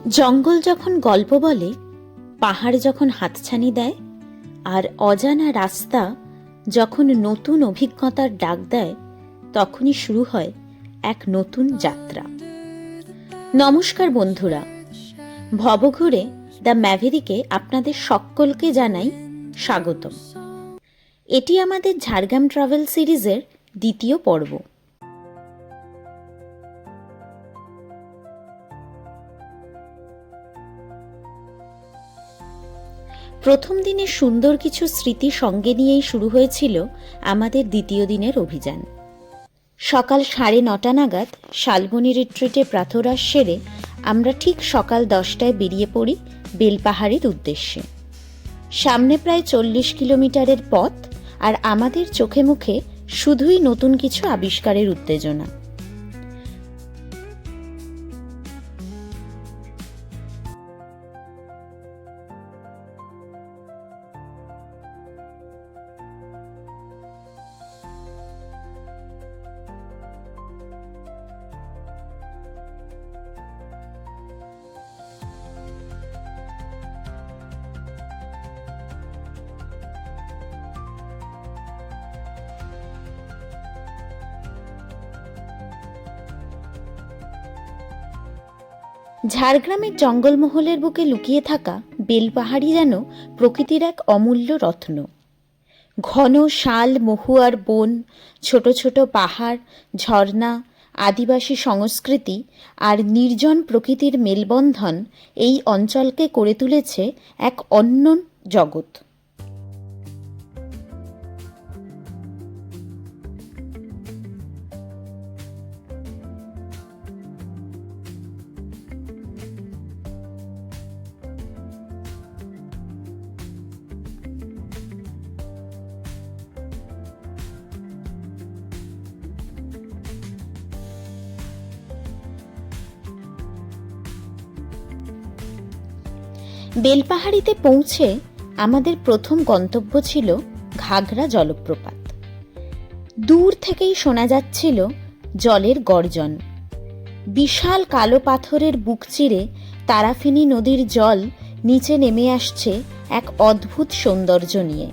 জঙ্গল যখন গল্প বলে, পাহাড় যখন হাতছানি দেয়, আর অজানা রাস্তা যখন নতুন অভিজ্ঞতার ডাক দেয়, তখনই শুরু হয় এক নতুন যাত্রা। নমস্কার বন্ধুরা, ভবঘুরে দ্য ম্যাভেরিকে আপনাদের সকলকে জানাই স্বাগতম। এটি আমাদের ঝাড়গ্রাম ট্রাভেল সিরিজের দ্বিতীয় পর্ব। প্রথম দিনে সুন্দর কিছু স্মৃতি সঙ্গে নিয়েই শুরু হয়েছিল আমাদের দ্বিতীয় দিনের অভিযান। সকাল 9:30 নাগাদ শালবনী রিট্রিটে প্রাতরাশ সেরে আমরা ঠিক সকাল 10টায় বেরিয়ে পড়ি বেলপাহাড়ির উদ্দেশ্যে। সামনে প্রায় 40 কিলোমিটারের পথ, আর আমাদের চোখে মুখে শুধুই নতুন কিছু আবিষ্কারের উত্তেজনা। ঝাড়গ্রামের জঙ্গলমহলের বুকে লুকিয়ে থাকা বেলপাহাড়ি যেন প্রকৃতির এক অমূল্য রত্ন। ঘন শাল মহুয়ার বন, ছোট ছোট পাহাড়, ঝর্ণা, আদিবাসী সংস্কৃতি আর নির্জন প্রকৃতির মেলবন্ধন এই অঞ্চলকে করে তুলেছে এক অন্য জগৎ। বেলপাহাড়িতে পৌঁছে আমাদের প্রথম গন্তব্য ছিল ঘাগরা জলপ্রপাত। দূর থেকেই শোনা যাচ্ছিল জলের গর্জন। বিশাল কালো পাথরের বুক চিরে তারাফিনী নদীর জল নিচে নেমে আসছে এক অদ্ভুত সৌন্দর্য নিয়ে।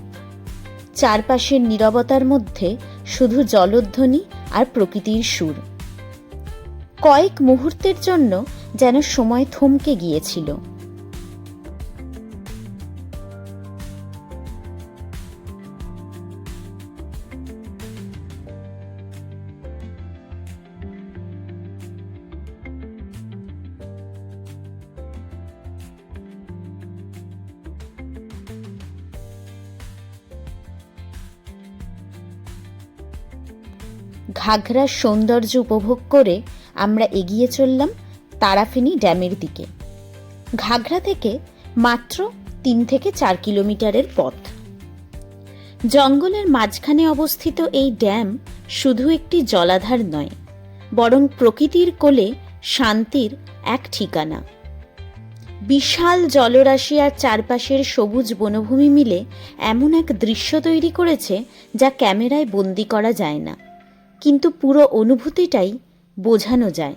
চারপাশের নীরবতার মধ্যে শুধু জলধ্বনি আর প্রকৃতির সুর। কয়েক মুহূর্তের জন্য যেন সময় থমকে গিয়েছিল। ঘাগরার সৌন্দর্য উপভোগ করে আমরা এগিয়ে চললাম তারাফিনী ড্যামের দিকে। ঘাগরা থেকে মাত্র 3 থেকে 4 কিলোমিটারের পথ। জঙ্গলের মাঝখানে অবস্থিত এই ড্যাম শুধু একটি জলাধার নয়, বরং প্রকৃতির কোলে শান্তির এক ঠিকানা। বিশাল জলরাশি আর চারপাশের সবুজ বনভূমি মিলে এমন এক দৃশ্য তৈরি করেছে যা ক্যামেরায় বন্দি করা যায় না, কিন্তু পুরো অনুভূতিটাই বোঝানো যায়।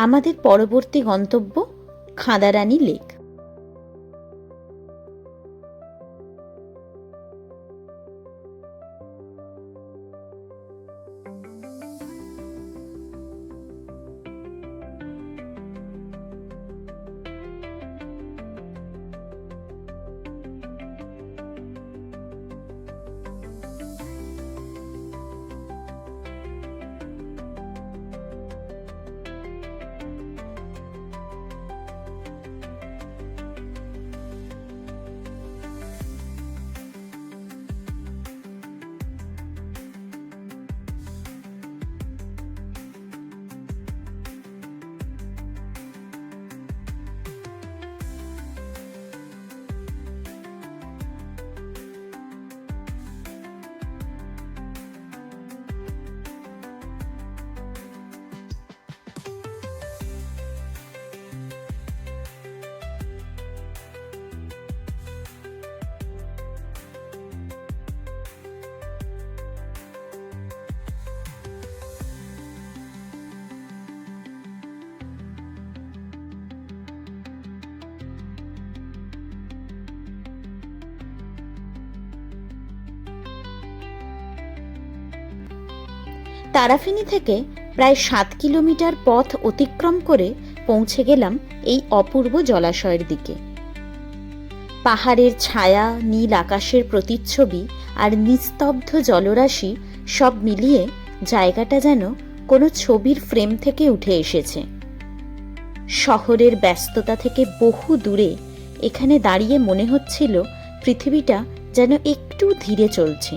আমাদের পরবর্তী গন্তব্য খাঁদারানী লেক। তারাফিনী থেকে প্রায় 7 কিলোমিটার পথ অতিক্রম করে পৌঁছে গেলাম এই অপূর্ব জলাশয়ের দিকে। পাহাড়ের ছায়া, নীল আকাশের প্রতিচ্ছবি আর নিস্তব্ধ জলরাশি সব মিলিয়ে জায়গাটা যেন কোনো ছবির ফ্রেম থেকে উঠে এসেছে। শহরের ব্যস্ততা থেকে বহু দূরে এখানে দাঁড়িয়ে মনে হচ্ছিল পৃথিবীটা যেন একটু ধীরে চলছে।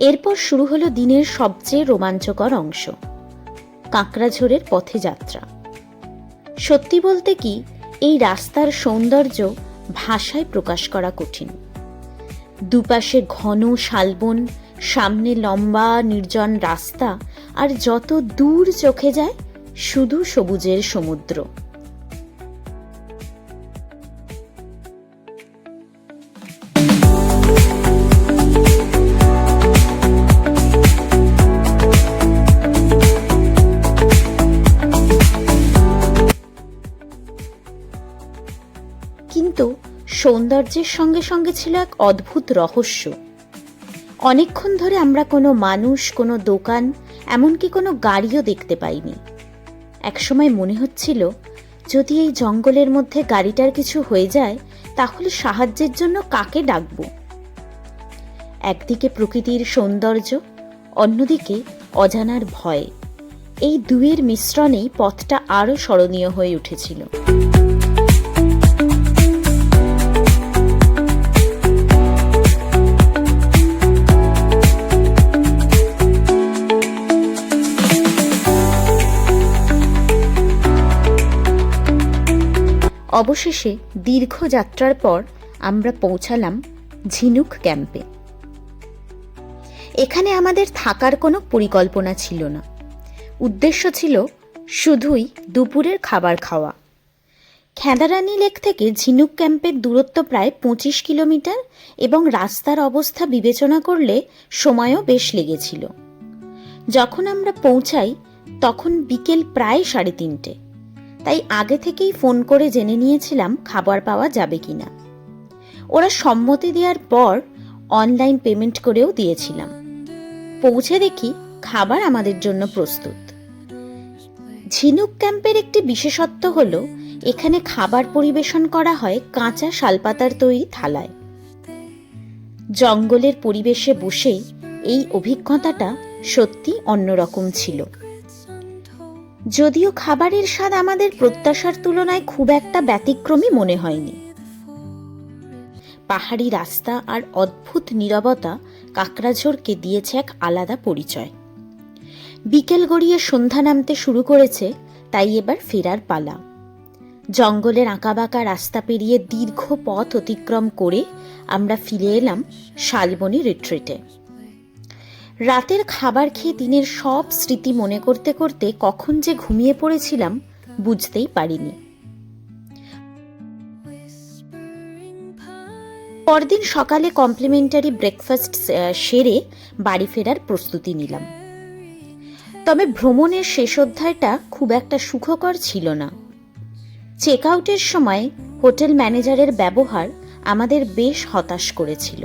এরপর শুরু হলো দিনের সবচেয়ে রোমাঞ্চকর অংশ, কাঁকড়াঝোড়ের পথে যাত্রা। সত্যি বলতে কি, এই রাস্তার সৌন্দর্য ভাষায় প্রকাশ করা কঠিন। দুপাশে ঘন শালবন, সামনে লম্বা নির্জন রাস্তা, আর যত দূর চোখে যায় শুধু সবুজের সমুদ্র। কিন্তু সৌন্দর্যের সঙ্গে সঙ্গে ছিল এক অদ্ভুত রহস্য। অনেকক্ষণ ধরে আমরা কোনো মানুষ, কোনো দোকান, এমনকি কোনো গাড়িও দেখতে পাইনি। একসময় মনে হচ্ছিল যদি এই জঙ্গলের মধ্যে গাড়িটার কিছু হয়ে যায় তাহলে সাহায্যের জন্য কাকে ডাকব? একদিকে প্রকৃতির সৌন্দর্য, অন্যদিকে অজানার ভয়, এই দুয়ের মিশ্রণেই পথটা আরো স্মরণীয় হয়ে উঠেছিল। অবশেষে দীর্ঘ যাত্রার পর আমরা পৌঁছালাম ঝিনুক ক্যাম্পে। এখানে আমাদের থাকার কোনো পরিকল্পনা ছিল না। উদ্দেশ্য ছিল শুধুই দুপুরের খাবার খাওয়া। খেদারানী লেক থেকে ঝিনুক ক্যাম্পের দূরত্ব প্রায় 25 কিলোমিটার এবং রাস্তার অবস্থা বিবেচনা করলে সময়ও বেশ লেগেছিল। যখন আমরা পৌঁছাই তখন বিকেল প্রায় 3:30। তাই আগে থেকেই ফোন করে জেনে নিয়েছিলাম খাবার পাওয়া যাবে কিনা। ওরা সম্মতি দেওয়ার পর অনলাইন পেমেন্ট করেও দিয়েছিলাম। পৌঁছে দেখি খাবার আমাদের জন্য প্রস্তুত। ঝিনুক ক্যাম্পের একটি বিশেষত্ব হলো এখানে খাবার পরিবেশন করা হয় কাঁচা শালপাতার তৈরি থালায়। জঙ্গলের পরিবেশে বসে এই অভিজ্ঞতাটা সত্যি অন্যরকম ছিল। যদিও খাবারের স্বাদ আমাদের প্রত্যাশার তুলনায় খুব একটা ব্যতিক্রমী মনে হয়নি। পাহাড়ি রাস্তা আর অদ্ভুত নীরবতা কাঁকড়াঝোড়কে দিয়েছে এক আলাদা পরিচয়। বিকেল গড়িয়ে সন্ধ্যা নামতে শুরু করেছে, তাই এবার ফেরার পালা। জঙ্গলের আঁকাবাঁকা রাস্তা পেরিয়ে দীর্ঘ পথ অতিক্রম করে আমরা ফিরে এলাম শালবনী রিট্রিটে। রাতের খাবার খেয়ে দিনের সব স্মৃতি মনে করতে করতে কখন যে ঘুমিয়ে পড়েছিলাম বুঝতেই পারিনি। পরদিন সকালে কমপ্লিমেন্টারি ব্রেকফাস্ট সেরে বাড়ি ফেরার প্রস্তুতি নিলাম। তবে ভ্রমণের শেষ অধ্যায়টা খুব একটা সুখকর ছিল না। চেক আউটের সময় হোটেল ম্যানেজারের ব্যবহার আমাদের বেশ হতাশ করেছিল।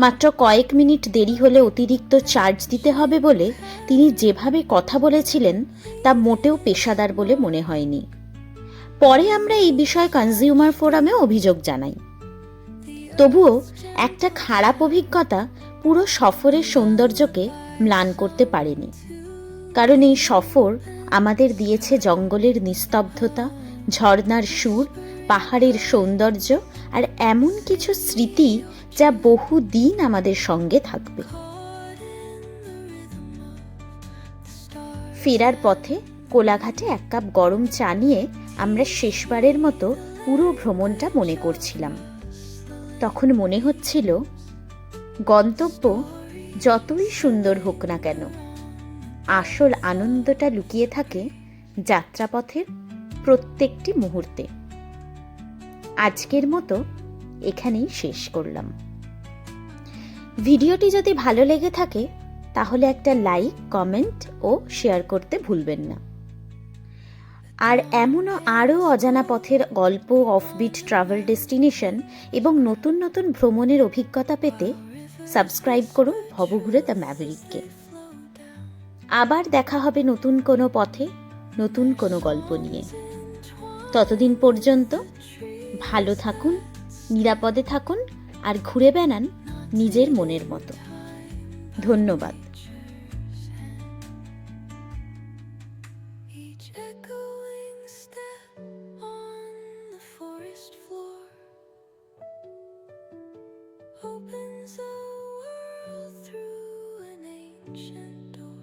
মাত্র কয়েক মিনিট দেরি হলে অতিরিক্ত চার্জ দিতে হবে বলে তিনি যেভাবে কথা বলেছিলেন তা মোটেও পেশাদার বলে মনে হয়নি। পরে আমরা এই বিষয়ে কনজিউমার ফোরামে অভিযোগ জানাই। তবুও একটা খারাপ অভিজ্ঞতা পুরো সফরের সৌন্দর্যকে ম্লান করতে পারেনি। কারণ এই সফর আমাদের দিয়েছে জঙ্গলের নিস্তব্ধতা, ঝর্ণার সুর, পাহাড়ের সৌন্দর্য আর এমন কিছু স্মৃতি যা বহুদিন আমাদের সঙ্গে থাকবে। ফেরার পথে কোলাঘাটে 1 কাপ গরম চা নিয়ে আমরা শেষবারের মতো পুরো ভ্রমণটা মনে করছিলাম। তখন মনে হচ্ছিল গন্তব্য যতই সুন্দর হোক না কেন, আসল আনন্দটা লুকিয়ে থাকে যাত্রাপথের প্রত্যেকটি মুহূর্তে। আজকের মতো এখানেই শেষ করলাম। ভিডিওটি যদি ভালো লেগে থাকে তাহলে একটা লাইক, কমেন্ট ও শেয়ার করতে ভুলবেন না। আর এমনও আরও অজানা পথের গল্প, অফবিট ট্রাভেল ডেস্টিনেশন এবং নতুন নতুন ভ্রমণের অভিজ্ঞতা পেতে সাবস্ক্রাইব করুন ভবঘুরে দ্য ম্যাভেরিককে। আবার দেখা হবে নতুন কোনো পথে, নতুন কোনো গল্প নিয়ে। ততদিন পর্যন্ত ভালো থাকুন, নিরাপদে থাকুন আর ঘুরে বেড়ান নিজের মনের মতো। ধন্যবাদ।